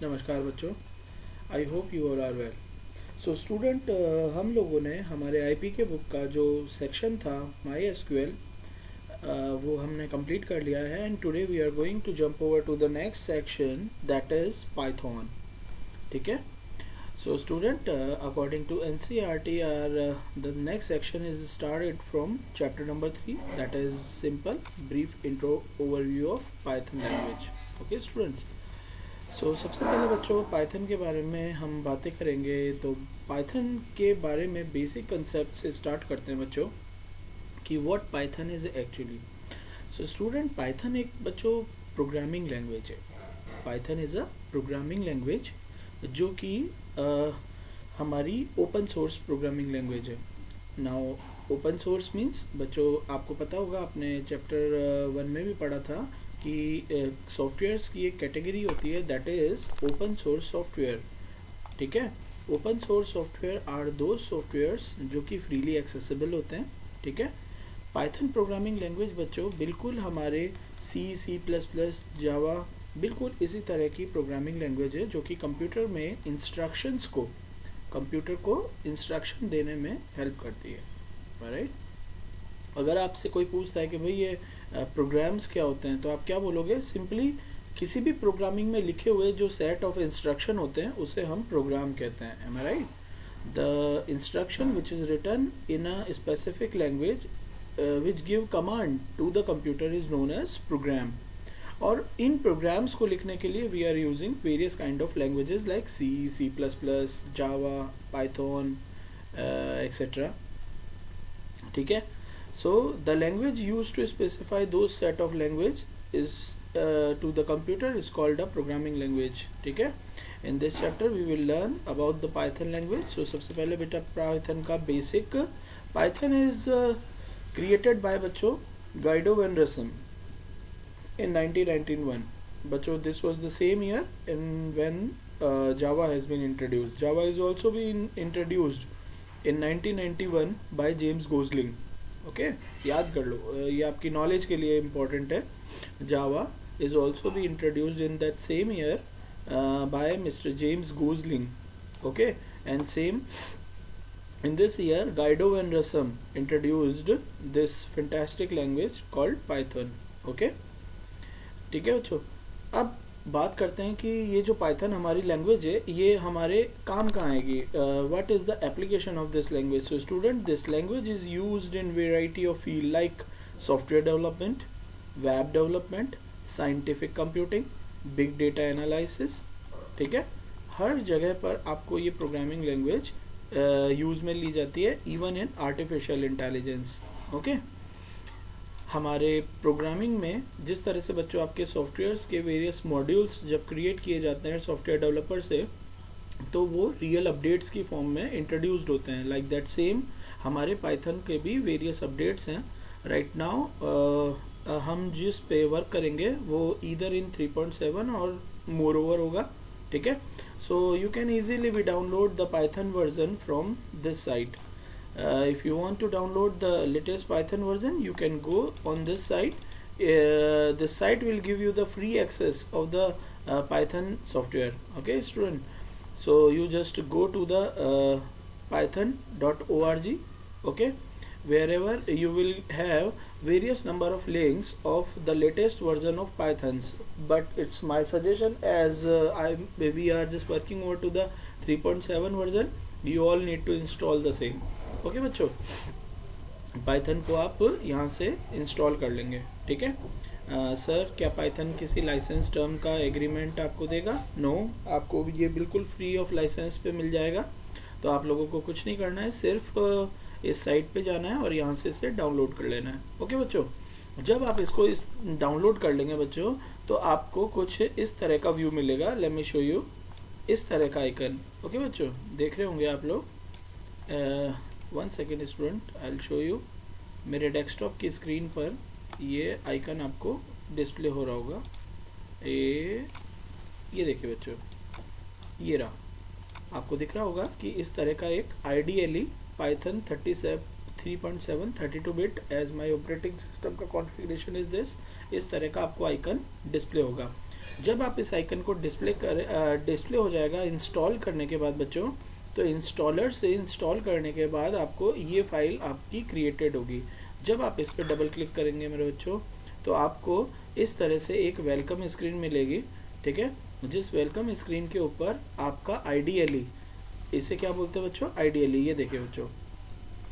नमस्कार बच्चों। I hope you all are well. So student, हम लोगों ने हमारे आईपी के बुक का जो सेक्शन था माई एसक्यूएल वो हमने कंप्लीट कर लिया है and today we are going to jump over to the next section that is Python. ठीक है। So student, according to NCERT the next section is started from chapter number 3 that is simple brief intro overview of Python language. Okay students. सबसे पहले बच्चों Python के बारे में हम बातें करेंगे। तो पाइथन के बारे में बेसिक कंसेप्ट से स्टार्ट करते हैं बच्चों कि what Python is actually. So student, Python एक बच्चों प्रोग्रामिंग लैंग्वेज है। Python is a programming language जो कि हमारी ओपन सोर्स प्रोग्रामिंग लैंग्वेज है। नाउ ओपन सोर्स मीन्स बच्चों आपको पता होगा, आपने चैप्टर 1 में भी पढ़ा था कि सॉफ्टवेयर्स की एक कैटेगरी होती है that is open source software. ठीक है। ओपन सोर्स सॉफ्टवेयर आर दो सॉफ्टवेयर्स जो कि फ्रीली एक्सेसिबल होते हैं। ठीक है। पाइथन प्रोग्रामिंग लैंग्वेज बच्चों बिल्कुल हमारे सी प्लस प्लस जावा बिल्कुल इसी तरह की प्रोग्रामिंग लैंग्वेज है जो कि कंप्यूटर को इंस्ट्रक्शन देने में हेल्प करती है। राइट। अगर आपसे कोई पूछता है कि भाई ये प्रोग्राम्स क्या होते हैं, तो आप क्या बोलोगे? सिंपली किसी भी प्रोग्रामिंग में लिखे हुए जो सेट ऑफ इंस्ट्रक्शन होते हैं उसे हम प्रोग्राम कहते हैं। Am I right? The instruction which is written in a specific language which give command to the computer is known as program. और इन प्रोग्राम्स को लिखने के लिए we are using various kind of languages like C plus plus, Java, Python etcetera. ठीक है। So the language used to specify those set of language is to the computer is called a programming language. ठीक है। In this chapter we will learn about the Python language. So सबसे पहले बेटा Python का basic. Python is created by बच्चों Guido van Rossum in 1991. बच्चों this was the same year in when Java has been introduced. Java is also been introduced in 1991 by James Gosling. Okay याद कर लो, ये आपकी knowledge के लिए important है। Java is also be introduced in that same year by Mr James Gosling. Okay and same in this year Guido van Rossum introduced this fantastic language called Python. Okay ठीक है बच्चों। अब बात करते हैं कि ये जो पाइथन हमारी लैंग्वेज है ये हमारे काम कहाँ आएगी। What is the application of this language? So student, this language is used in variety of field like software development, web development, scientific computing, big data analysis. ठीक है। हर जगह पर आपको ये प्रोग्रामिंग लैंग्वेज यूज़ में ली जाती है, even in artificial intelligence. Okay. हमारे प्रोग्रामिंग में जिस तरह से बच्चों आपके सॉफ्टवेयर्स के वेरियस मॉड्यूल्स जब क्रिएट किए जाते हैं सॉफ्टवेयर डेवलपर से, तो वो रियल अपडेट्स की फॉर्म में इंट्रोड्यूस्ड होते हैं। लाइक दैट सेम हमारे पाइथन के भी वेरियस अपडेट्स हैं। राइट नाउ हम जिस पे वर्क करेंगे वो ईदर इन 3.7 और मोर ओवर होगा। ठीक है। So you can easily be download the Python version from this site. If you want to download the latest Python version, you can go on this site. This site will give you the free access of the Python software. Okay student, so you just go to the python.org. okay, wherever you will have various number of links of the latest version of Pythons, but it's my suggestion as we are just working over to the 3.7 version. You all need to install the same. Okay बच्चों, Python को आप यहाँ से install कर लेंगे। ठीक है। Sir क्या पाइथन किसी लाइसेंस टर्म का एग्रीमेंट आपको देगा? नो, आपको ये बिल्कुल फ्री ऑफ लाइसेंस पे मिल जाएगा। तो आप लोगों को कुछ नहीं करना है, सिर्फ इस साइट पे जाना है और यहाँ से इसे डाउनलोड कर लेना है। ओके बच्चों, जब आप इसको डाउनलोड कर लेंगे बच्चों, तो आपको कुछ इस तरह का व्यू मिलेगा। लेट मी शो यू, इस तरह का आइकन। ओके बच्चों, देख रहे होंगे आप लोग। 1 second student, I will show you. मेरे डेस्कटॉप की स्क्रीन पर ये आइकन आपको डिस्प्ले हो रहा होगा। ये देखिए बच्चों, ये रहा। आपको दिख रहा होगा कि इस तरह का एक ideally Python 3.7 32 bit as my operating system का कॉन्फ़िगरेशन इज दिस, इस तरह का आपको आइकन डिस्प्ले होगा। जब आप इस आइकन को डिस्प्ले हो जाएगा इंस्टॉल करने के बाद बच्चों, तो इंस्टॉलर से इंस्टॉल करने के बाद आपको ये फाइल आपकी क्रिएटेड होगी। जब आप इस पर डबल क्लिक करेंगे मेरे बच्चों, तो आपको इस तरह से एक वेलकम स्क्रीन मिलेगी, ठीक है। जिस वेलकम स्क्रीन के ऊपर आपका आइडियली, इसे क्या बोलते हैं बच्चों, आइडियली, ये देखिए बच्चों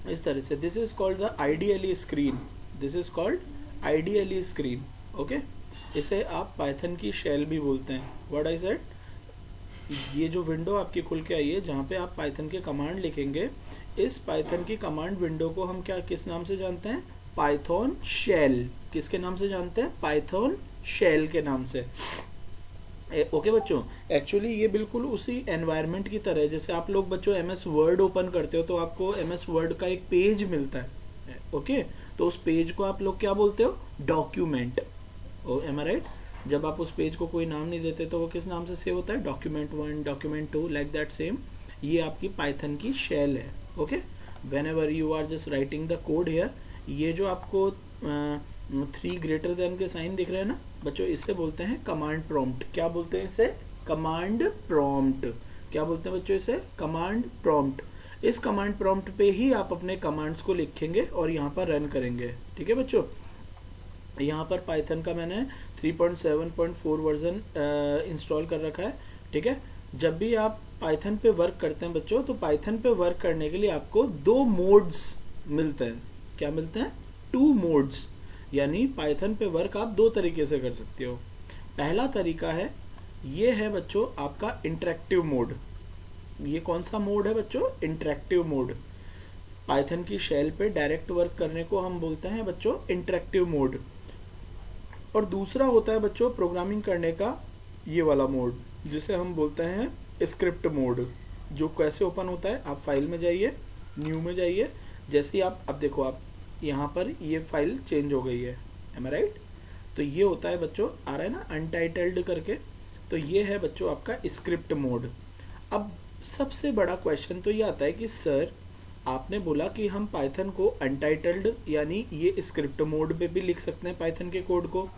इस तरह से, this is called the ideally screen, this is called ideally screen, okay. इसे आप पाइथन की शेल भी बोलते हैं, व्हाट आई सेड। ये जो विंडो आपकी खुल के आई है जहाँ पे आप पाइथन के कमांड लिखेंगे, इस पाइथन की कमांड विंडो को हम क्या किस नाम से जानते हैं, पाइथन शेल। किसके नाम से जानते हैं, पाइथन शेल के नाम से, ओके बच्चों। एक्चुअली ये बिल्कुल उसी एनवायरनमेंट की तरह है जैसे आप लोग बच्चों MS वर्ड ओपन करते हो तो आपको MS वर्ड का एक पेज मिलता है, ओके। तो उस पेज को आप लोग क्या बोलते हो, डॉक्यूमेंट, एम आई राइट। जब आप उस पेज को कोई नाम नहीं देते तो वो किस नाम से सेव होता है, document 1, document 2, like that same. ये आपकी पाइथन की शेल है, okay. Whenever you are just writing the code here, ये जो आपको 3 ग्रेटर देन के साइन दिख रहे हैं ना बच्चों, इसे बोलते हैं कमांड प्रॉम्प्ट। क्या बोलते हैं इसे, कमांड प्रॉम्प्ट। क्या बोलते हैं बच्चों इसे, कमांड प्रॉम्प्ट। इस कमांड प्रॉम्प्ट पे ही आप अपने कमांड्स को लिखेंगे और यहाँ पर रन करेंगे, ठीक है बच्चों। यहाँ पर पाइथन का मैंने 3.7.4 वर्जन इंस्टॉल कर रखा है, ठीक है। जब भी आप पाइथन पे वर्क करते हैं बच्चों, तो पाइथन पे वर्क करने के लिए आपको 2 मोड्स मिलते हैं। क्या मिलते हैं, 2 मोड्स। यानी पाइथन पे वर्क आप 2 तरीके से कर सकते हो। पहला तरीका है, ये है बच्चों आपका इंटरेक्टिव मोड। ये कौन सा मोड है बच्चों, इंटरेक्टिव मोड। पाइथन की शेल पे डायरेक्ट वर्क करने को हम बोलते हैं बच्चों इंटरेक्टिव मोड। और दूसरा होता है बच्चों प्रोग्रामिंग करने का ये वाला मोड, जिसे हम बोलते हैं स्क्रिप्ट मोड। जो कैसे ओपन होता है, आप फाइल में जाइए, न्यू में जाइए, जैसे ही आप, अब देखो आप यहाँ पर ये फाइल चेंज हो गई है, एम आई राइट। तो ये होता है बच्चों, आ रहा है ना अनटाइटल्ड करके, तो ये है बच्चों आपका स्क्रिप्ट मोड। अब सबसे बड़ा क्वेश्चन तो ये आता है कि सर आपने बोला कि हम पाइथन को अनटाइटल्ड यानी ये स्क्रिप्ट मोड पे भी लिख सकते हैं, पाइथन के कोड को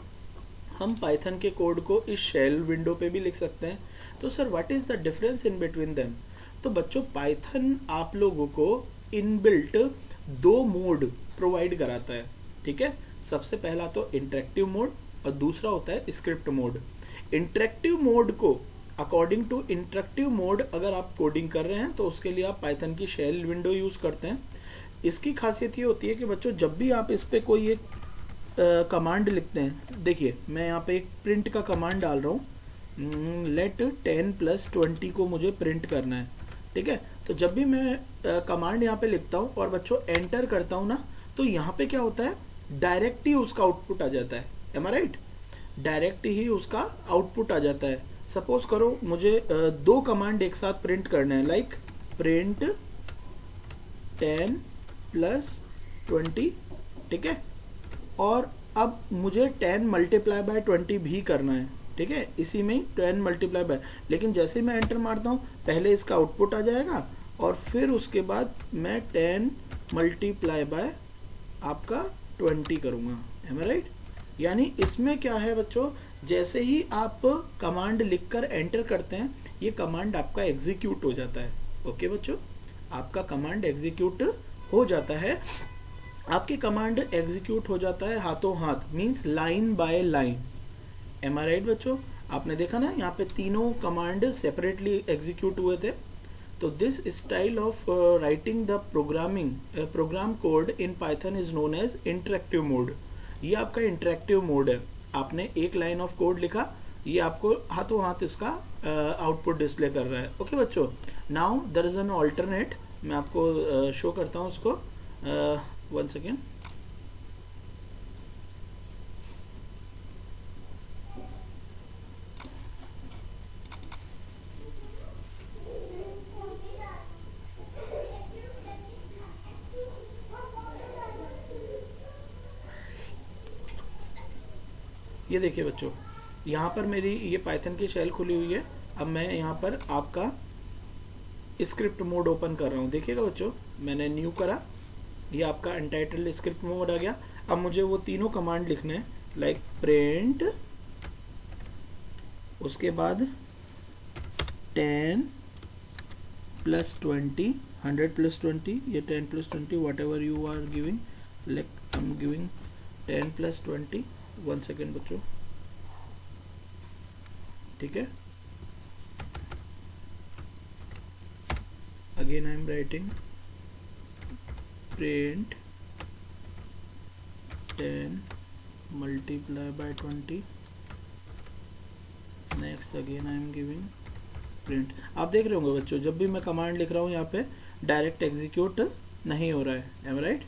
हम पाइथन के कोड को इस शेल विंडो पे भी लिख सकते हैं। तो sir what is the difference in between them. तो बच्चों पाइथन आप लोगों को इनबिल्ट 2 मोड प्रोवाइड कराता है, ठीक है। सबसे पहला तो इंटरेक्टिव मोड और दूसरा होता है स्क्रिप्ट मोड। इंटरेक्टिव मोड को अकॉर्डिंग टू इंटरेक्टिव मोड अगर आप कोडिंग कर रहे हैं तो उसके लिए आप पाइथन की शेल विंडो यूज करते हैं। इसकी खासियत ये होती है कि बच्चों जब भी आप इस पे कोई एक कमांड लिखते हैं, देखिए मैं यहाँ पे एक प्रिंट का कमांड डाल रहा हूँ, लेट 10 + 20 को मुझे प्रिंट करना है, ठीक है। तो जब भी मैं कमांड यहाँ पे लिखता हूँ और बच्चों एंटर करता हूँ ना, तो यहाँ पे क्या होता है, डायरेक्ट ही उसका आउटपुट आ जाता है, एम आई राइट। डायरेक्ट ही उसका आउटपुट आ जाता है। सपोज करो मुझे 2 कमांड एक साथ प्रिंट करना है, लाइक प्रिंट 10 + 20, ठीक है। और अब मुझे 10 × 20 भी करना है, ठीक है। इसी में ही 10 × लेकिन जैसे ही मैं एंटर मारता हूँ पहले इसका आउटपुट आ जाएगा और फिर उसके बाद मैं 10 × आपका 20 करूँगा, एम आई राइट। यानी इसमें क्या है बच्चों, जैसे ही आप कमांड लिखकर एंटर करते हैं ये कमांड आपका एग्जीक्यूट हो जाता है, ओके बच्चों। आपका कमांड एग्जीक्यूट हो जाता है। आपकी कमांड एग्जीक्यूट हो जाता है हाथों हाथ, means line by line, am I right बच्चों। आपने देखा ना यहाँ पे तीनों कमांड सेपरेटली एग्जीक्यूट हुए थे। तो this style of writing the program code in Python is known as interactive mode. ये आपका इंटरेक्टिव मोड है। आपने एक लाइन ऑफ कोड लिखा, ये आपको हाथों हाथ इसका आउटपुट डिस्प्ले कर रहा है, ओके बच्चों। Now there is an alternate, मैं आपको शो करता हूँ उसको, 1 सेकेंड। ये देखिए बच्चों, यहाँ पर मेरी ये पाइथन की शेल खुली हुई है। अब मैं यहाँ पर आपका स्क्रिप्ट मोड ओपन कर रहा हूँ, देखिएगा बच्चों, मैंने न्यू करा, ये आपका अनटाइटल्ड स्क्रिप्ट मोड आ गया। अब मुझे वो तीनों कमांड लिखने हैं, लाइक प्रिंट उसके बाद 10 प्लस 20, 100 प्लस 20, ये 10 plus 20 whatever you are giving, like I am giving 10 plus 20, 1 second बच्चों, ठीक है। Again I am writing print 10 multiply by 20, next again I am giving print। आप देख रहे होंगे बच्चों, जब भी मैं कमांड लिख रहा हूँ यहाँ पे डायरेक्ट एग्जीक्यूट नहीं हो रहा है, एम राइट।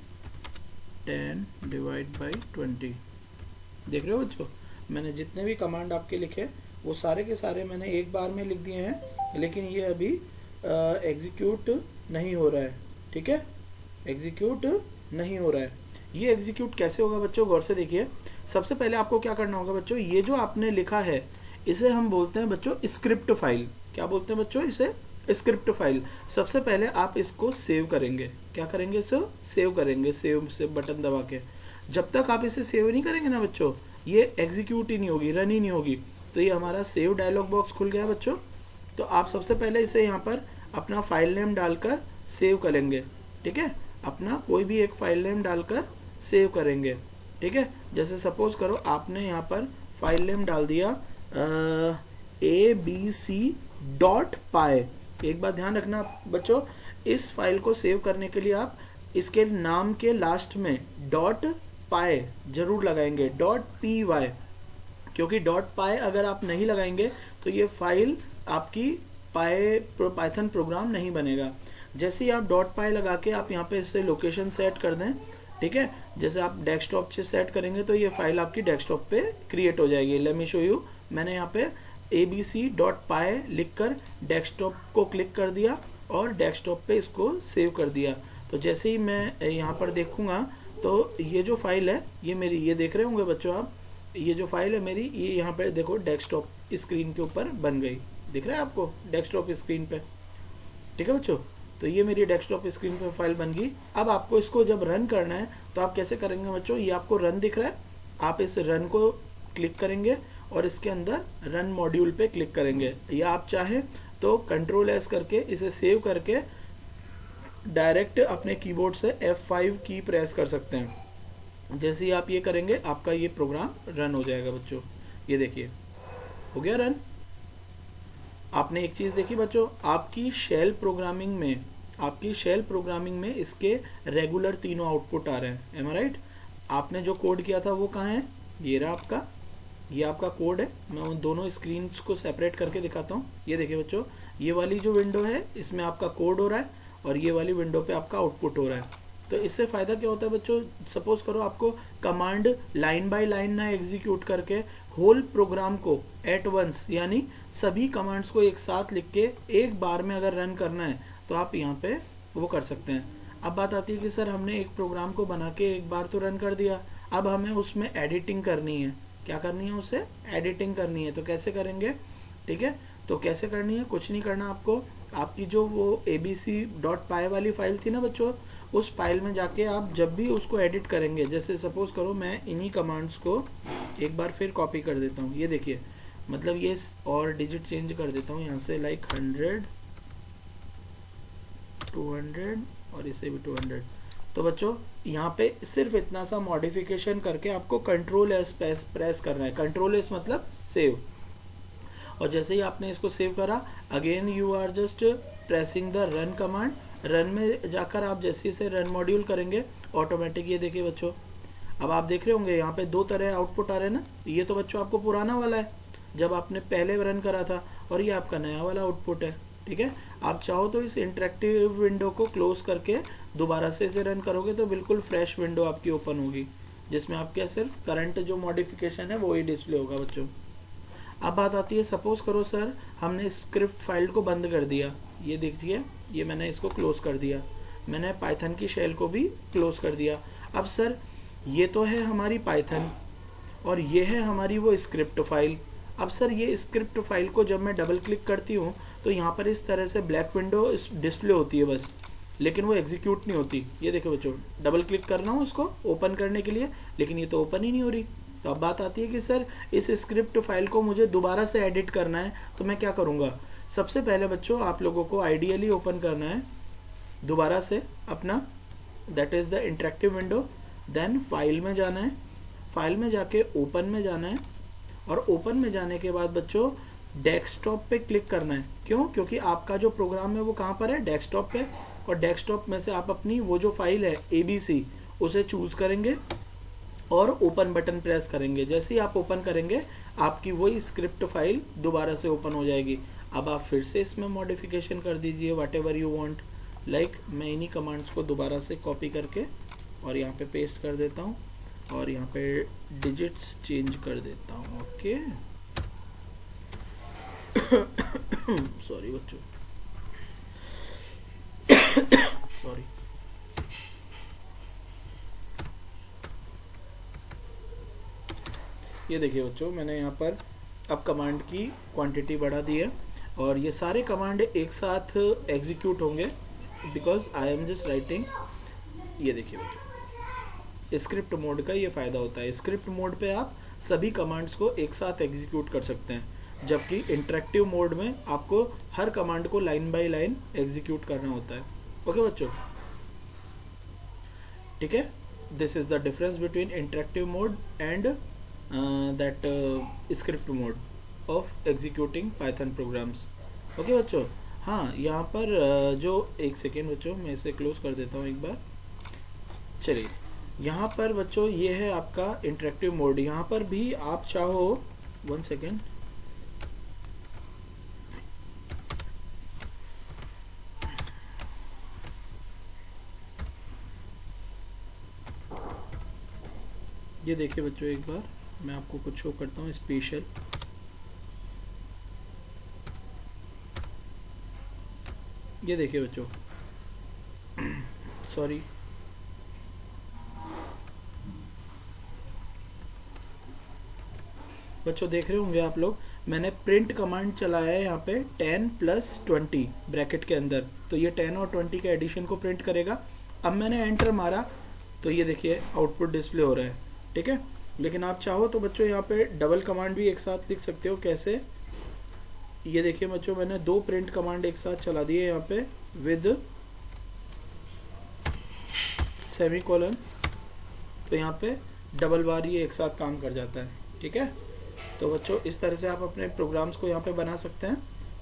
10 डिवाइड बाई 20, देख रहे हो बच्चों, मैंने जितने भी कमांड आपके लिखे वो सारे के सारे मैंने एक बार में लिख दिए हैं, लेकिन ये अभी एग्जीक्यूट नहीं हो रहा है, ठीक है, एग्जीक्यूट नहीं हो रहा है। ये एग्जीक्यूट कैसे होगा बच्चों, गौर से देखिए। सबसे पहले आपको क्या करना होगा बच्चों, ये जो आपने लिखा है इसे हम बोलते हैं बच्चों स्क्रिप्ट फाइल। क्या बोलते हैं बच्चों, इसे स्क्रिप्ट फाइल। सबसे पहले आप इसको सेव करेंगे, क्या करेंगे, इसको सेव करेंगे, सेव से बटन दबा के। जब तक आप इसे सेव नहीं करेंगे ना बच्चों, ये एग्जीक्यूट ही नहीं होगी, रन ही नहीं होगी। तो ये हमारा सेव डायलॉग बॉक्स खुल गया बच्चों। तो आप सबसे पहले इसे यहाँ पर अपना फाइल नेम डालकर सेव करेंगे, ठीक है, अपना कोई भी एक फाइल नेम डालकर सेव करेंगे, ठीक है। जैसे सपोज करो आपने यहाँ पर फाइल नेम डाल दिया abc.py। एक बात ध्यान रखना बच्चों, इस फाइल को सेव करने के लिए आप इसके नाम के लास्ट में .py जरूर लगाएंगे, .py, क्योंकि .py अगर आप नहीं लगाएंगे तो ये फाइल आपकी पाइथन प्रोग्राम नहीं बनेगा। जैसे ही आप .py लगा के आप यहाँ पे इसे लोकेशन सेट कर दें, ठीक है, जैसे आप डेस्कटॉप से सेट करेंगे तो ये फाइल आपकी डेस्कटॉप पे क्रिएट हो जाएगी। Let me show you. मैंने यहाँ पे abc.py लिखकर डेस्कटॉप को क्लिक कर दिया और डेस्कटॉप पे इसको सेव कर दिया। तो जैसे ही मैं यहाँ पर देखूंगा तो ये जो फाइल है ये मेरी, ये देख रहे होंगे बच्चों आप, ये जो फाइल है मेरी, ये यहाँ पे देखो डेस्कटॉप स्क्रीन के ऊपर बन गई, दिख रहा है आपको डेस्कटॉप स्क्रीन पे, ठीक है बच्चों। तो ये मेरी डेस्कटॉप स्क्रीन पे फाइल बन गई। अब आपको इसको जब रन करना है तो आप कैसे करेंगे बच्चों, ये आपको रन दिख रहा है, आप इस रन को क्लिक करेंगे और इसके अंदर रन मॉड्यूल पे क्लिक करेंगे, या आप चाहें तो कंट्रोल एस करके इसे सेव करके डायरेक्ट अपने कीबोर्ड से F5 की प्रेस कर सकते हैं। जैसे ही आप ये करेंगे आपका ये प्रोग्राम रन हो जाएगा बच्चों। ये देखिए हो गया रन। आपने एक चीज़ देखी बच्चों, आपकी शेल प्रोग्रामिंग में इसके रेगुलर तीनों आउटपुट आ रहे हैं, एम आई राइट। आपने जो कोड किया था वो कहाँ है, ये रहा आपका, ये आपका कोड है। मैं उन दोनों स्क्रीन को सेपरेट करके दिखाता हूँ। ये देखिए बच्चों, ये वाली जो विंडो है इसमें आपका कोड हो रहा है और ये वाली विंडो पे आपका आउटपुट हो रहा है। तो इससे फ़ायदा क्या होता है बच्चों, सपोज करो आपको कमांड लाइन बाय लाइन ना एग्जीक्यूट करके होल प्रोग्राम को एट वंस, यानी सभी कमांड्स को एक साथ लिख के एक बार में अगर रन करना है तो आप यहाँ पे वो कर सकते हैं। अब बात आती है कि सर हमने एक प्रोग्राम को बना के एक बार तो रन कर दिया, अब हमें उसमें एडिटिंग करनी है। क्या करनी है, उसे एडिटिंग करनी है। तो कैसे करेंगे, ठीक है, तो कैसे करनी है, कुछ नहीं करना आपको। आपकी जो वो abc.py वाली फाइल थी ना बच्चों, उस फाइल में जाके आप जब भी उसको एडिट करेंगे, जैसे सपोज करो मैं इन्हीं कमांड्स को एक बार फिर कॉपी कर देता हूँ। ये देखिए, मतलब ये और डिजिट चेंज कर देता हूँ यहाँ से, लाइक 100, 200 और इसे भी 200। तो बच्चों यहाँ पे सिर्फ इतना सा मॉडिफिकेशन करके आपको कंट्रोल एस प्रेस करना है। कंट्रोल एस मतलब सेव। और जैसे ही आपने इसको सेव करा, again you are just pressing the run command. Run में जाकर आप जैसे इसे रन मॉड्यूल करेंगे ऑटोमेटिक, ये देखिए बच्चों, अब आप देख रहे होंगे यहाँ पे दो तरह आउटपुट आ रहे हैं ना। ये तो बच्चों आपको पुराना वाला है जब आपने पहले रन करा था, और ये आपका नया वाला आउटपुट है, ठीक है। आप चाहो तो इस इंटरेक्टिव विंडो को क्लोज करके दोबारा से इसे रन करोगे तो बिल्कुल फ्रेश विंडो आपकी ओपन होगी, जिसमें आपके सिर्फ करंट जो मॉडिफिकेशन है वो ही डिस्प्ले होगा बच्चों। अब बात आती है, सपोज करो सर हमने स्क्रिप्ट फाइल को बंद कर दिया। ये देखिए, ये मैंने इसको क्लोज कर दिया, मैंने पाइथन की शेल को भी क्लोज कर दिया। अब सर ये तो है हमारी पाइथन और ये है हमारी वो स्क्रिप्ट फाइल। अब सर ये स्क्रिप्ट फाइल को जब मैं डबल क्लिक करती हूँ तो यहाँ पर इस तरह से ब्लैक विंडो डिस्प्ले होती है बस, लेकिन वो एग्जीक्यूट नहीं होती। ये देखो बच्चों, डबल क्लिक करना हो उसको ओपन करने के लिए, लेकिन ये तो ओपन ही नहीं हो रही। तो अब बात आती है कि सर इस स्क्रिप्ट फाइल को मुझे दोबारा से एडिट करना है, तो मैं क्या करूँगा? सबसे पहले बच्चों आप लोगों को आइडियली ओपन करना है दोबारा से अपना, that is the interactive window. Then file में जाना है, फाइल में जाके ओपन में जाना है, और ओपन में जाने के बाद बच्चों डेस्कटॉप पे क्लिक करना है। क्यों? क्योंकि आपका जो प्रोग्राम है वो कहाँ पर है? डेस्कटॉप पे। और डेस्कटॉप में से आप अपनी वो जो फाइल है ABC उसे चूज़ करेंगे और ओपन बटन प्रेस करेंगे। जैसे ही आप ओपन करेंगे आपकी वही स्क्रिप्ट फाइल दोबारा से ओपन हो जाएगी। अब आप फिर से इसमें मॉडिफिकेशन कर दीजिए what ever you want. Like मैं इन्हीं कमांड्स को दोबारा से कॉपी करके और यहाँ पे पेस्ट कर देता हूँ और यहाँ पे डिजिट्स चेंज कर देता हूँ। ओके सॉरी बच्चों, सॉरी। ये देखिए बच्चों, मैंने यहाँ पर अब कमांड की क्वांटिटी बढ़ा दी है और ये सारे कमांड एक साथ एग्जीक्यूट होंगे because I am just writing. ये देखिए बच्चों, स्क्रिप्ट मोड का ये फ़ायदा होता है। स्क्रिप्ट मोड पे आप सभी कमांड्स को एक साथ एग्जीक्यूट कर सकते हैं, जबकि इंटरेक्टिव मोड में आपको हर कमांड को लाइन बाय लाइन एग्जीक्यूट करना होता है। ओके बच्चों, ठीक है। This is the difference between interactive mode and that script mode of executing Python programs. Okay बच्चों, हाँ यहाँ पर जो एक सेकेंड बच्चों, मैं इसे क्लोज कर देता हूँ एक बार। चलिए, यहाँ पर बच्चों ये है आपका इंटरेक्टिव मोड। यहाँ पर भी आप चाहो, वन सेकेंड, ये देखिए बच्चों, एक बार मैं आपको कुछ शो करता हूँ स्पेशल। ये देखिए बच्चों, सॉरी, बच्चों देख रहे होंगे आप लोग, मैंने प्रिंट कमांड चलाया है यहाँ पे 10 + 20 ब्रैकेट के अंदर, तो ये 10 और 20 के एडिशन को प्रिंट करेगा। अब मैंने एंटर मारा तो ये देखिए आउटपुट डिस्प्ले हो रहा है, ठीक है। लेकिन आप चाहो तो बच्चों यहाँ पे डबल कमांड भी एक साथ लिख सकते हो। कैसे? ये देखिए बच्चों, मैंने 2 प्रिंट कमांड एक साथ चला दिए यहाँ पे विद सेमीकोलन, तो यहाँ पे डबल बार ये एक साथ काम कर जाता है, ठीक है। तो बच्चों इस तरह से आप अपने प्रोग्राम्स को यहाँ पे बना सकते हैं,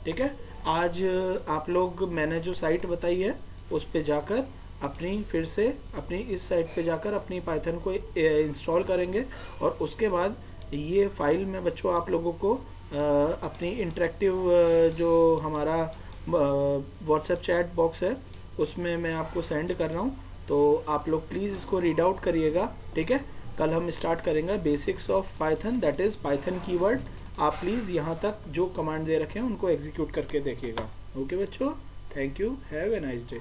ठीक है। आज आप लोग, मैंने जो साइट बताई है उस पे जाकर अपनी, फिर से अपनी इस साइट पे जाकर अपनी पाइथन को इंस्टॉल करेंगे और उसके बाद ये फाइल में बच्चों आप लोगों को अपनी इंटरेक्टिव जो हमारा व्हाट्सएप चैट बॉक्स है उसमें मैं आपको सेंड कर रहा हूँ। तो आप लोग प्लीज़ इसको रीड आउट करिएगा, ठीक है। कल हम स्टार्ट करेंगे basics of Python, that is Python keyword. आप प्लीज़ यहाँ तक जो कमांड दे रखे हैं उनको एग्जीक्यूट करके देखिएगा। ओके बच्चों, thank you, have a nice day.